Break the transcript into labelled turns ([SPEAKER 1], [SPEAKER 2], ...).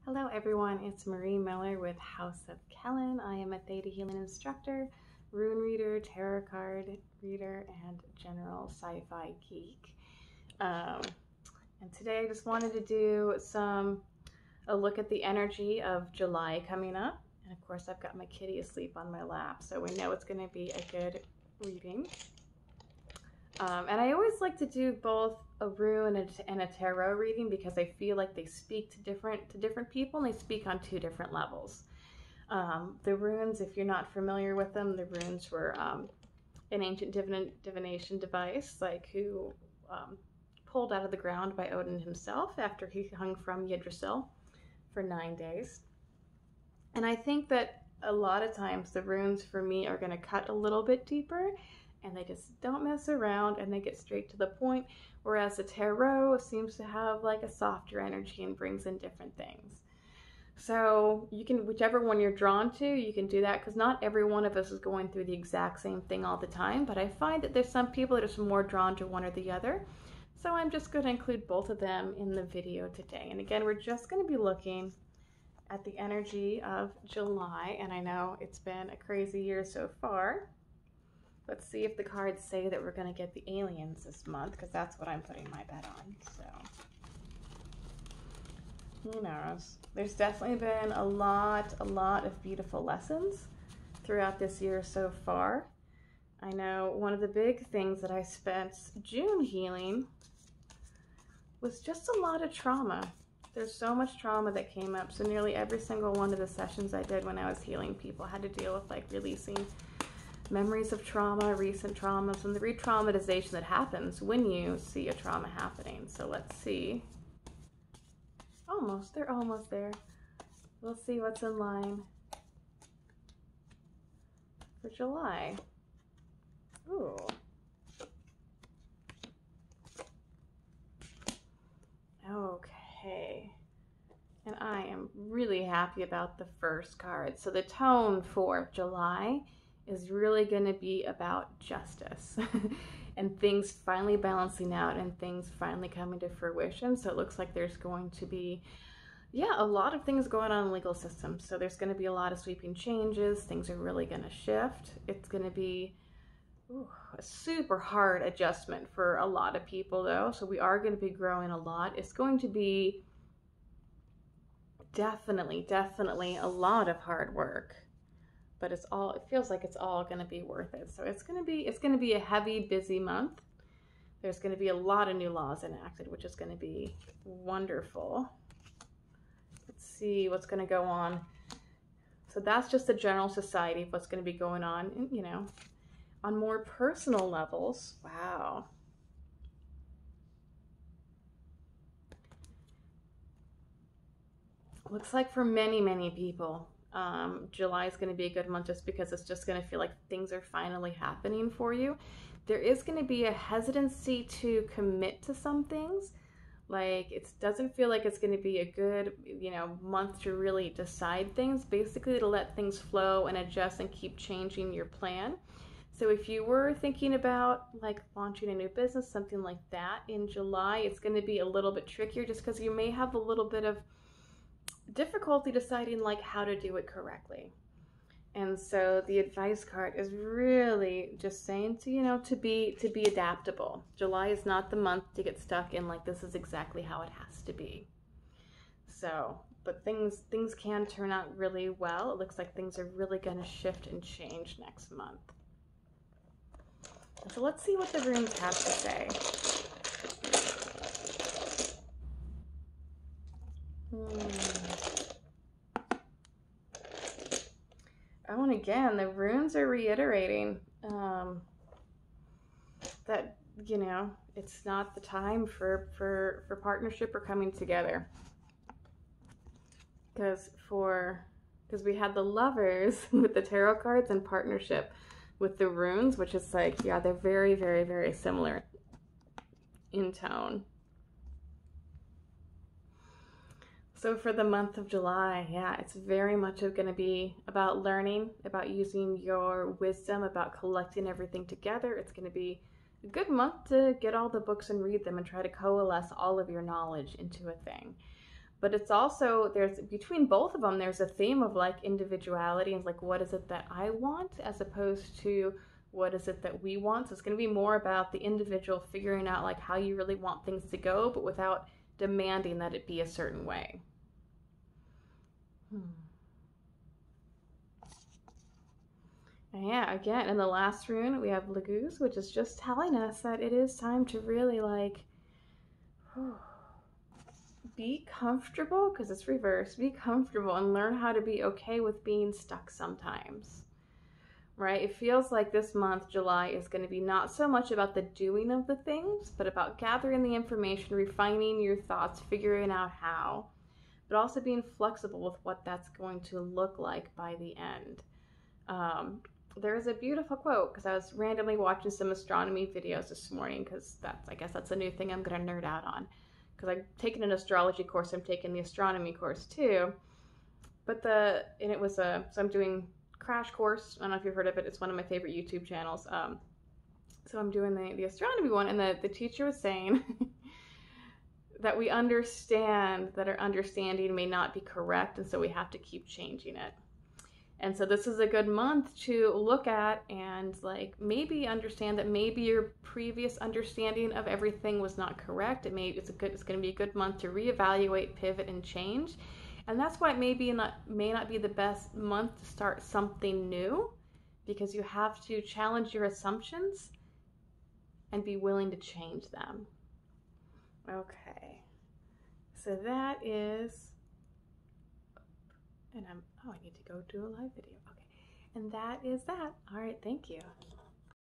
[SPEAKER 1] Hello everyone, it's Marie Miller with House of Kellen. I am a Theta Healing instructor, rune reader, tarot card reader, and general sci-fi geek. And today I just wanted to do a look at the energy of July coming up. And of course I've got my kitty asleep on my lap, so we know it's going to be a good reading. And I always like to do both a rune and a tarot reading because I feel like they speak to different people, and they speak on two different levels. The runes, if you're not familiar with them, the runes were an ancient divination device, who pulled out of the ground by Odin himself after he hung from Yggdrasil for 9 days. And I think that a lot of times the runes for me are going to cut a little bit deeper, and they just don't mess around and they get straight to the point, whereas the tarot seems to have like a softer energy and brings in different things. So you can, whichever one you're drawn to, you can do that, because not every one of us is going through the exact same thing all the time, but I find that there's some people that are more drawn to one or the other. So I'm just going to include both of them in the video today. And again, we're just going to be looking at the energy of July, and I know it's been a crazy year so far. Let's see if the cards say that we're going to get the aliens this month, because that's what I'm putting my bet on. So, who knows? There's definitely been a lot of beautiful lessons throughout this year so far. I know one of the big things that I spent June healing was just a lot of trauma. There's so much trauma that came up. So nearly every single one of the sessions I did when I was healing people had to deal with like releasing memories of trauma, recent traumas, and the re-traumatization that happens when you see a trauma happening. So let's see. They're almost there. We'll see what's in line for July. Ooh. Okay. And I am really happy about the first card. So the tone for July is really going to be about justice and things finally balancing out and things finally coming to fruition. So it looks like there's going to be, a lot of things going on in the legal system. So there's going to be a lot of sweeping changes. Things are really going to shift. It's going to be a super hard adjustment for a lot of people though. So we are going to be growing a lot. It's going to be definitely a lot of hard work, but it feels like it's all going to be worth it. So it's going to be a heavy, busy month. There's going to be a lot of new laws enacted, which is going to be wonderful. Let's see what's going to go on. So that's just the general society of what's going to be going on, and, on more personal levels. Wow. Looks like for many people, July is going to be a good month just because it's just going to feel like things are finally happening for you. There is going to be a hesitancy to commit to some things. Like, it doesn't feel like it's going to be a good, month to really decide things. Basically, to let things flow and adjust and keep changing your plan. So if you were thinking about like launching a new business, something like that in July, it's going to be a little bit trickier just because you may have a little bit of difficulty deciding like how to do it correctly. And so the advice card is really just saying to be adaptable. July is not the month to get stuck in like this is exactly how it has to be. So, but things can turn out really well. It looks like things are really going to shift and change next month. So let's see what the runes have to say. Oh, and again, the runes are reiterating that, it's not the time for partnership or coming together. Because we had the Lovers with the tarot cards and partnership with the runes, which is like, they're very similar in tone. So for the month of July, it's very much going to be about learning, about using your wisdom, about collecting everything together. It's going to be a good month to get all the books and read them and try to coalesce all of your knowledge into a thing. But it's also, there's between both of them, there's a theme of like individuality and like, what is it that I want as opposed to what is it that we want. So it's going to be more about the individual figuring out like how you really want things to go, but without demanding that it be a certain way. And yeah, again, in the last rune, we have Laguz, which is just telling us that it is time to really like be comfortable, because it's reversed. Be comfortable and learn how to be okay with being stuck sometimes, right? It feels like this month, July, is going to be not so much about the doing of the things, but about gathering the information, refining your thoughts, figuring out how, but also being flexible with what that's going to look like by the end. There is a beautiful quote, because I was randomly watching some astronomy videos this morning, because I guess that's a new thing I'm going to nerd out on, because I've taken an astrology course, I'm taking the astronomy course too, but it was so I'm doing Crash Course. I don't know if you've heard of it. It's one of my favorite YouTube channels. So I'm doing the astronomy one, and the teacher was saying that we understand that our understanding may not be correct, and so we have to keep changing it. And so this is a good month to look at and like maybe understand that maybe your previous understanding of everything was not correct. It's going to be a good month to reevaluate, pivot, and change. And that's why it may not be the best month to start something new, because you have to challenge your assumptions and be willing to change them. Okay, so that is, and I need to go do a live video. Okay, and that is that. All right, thank you.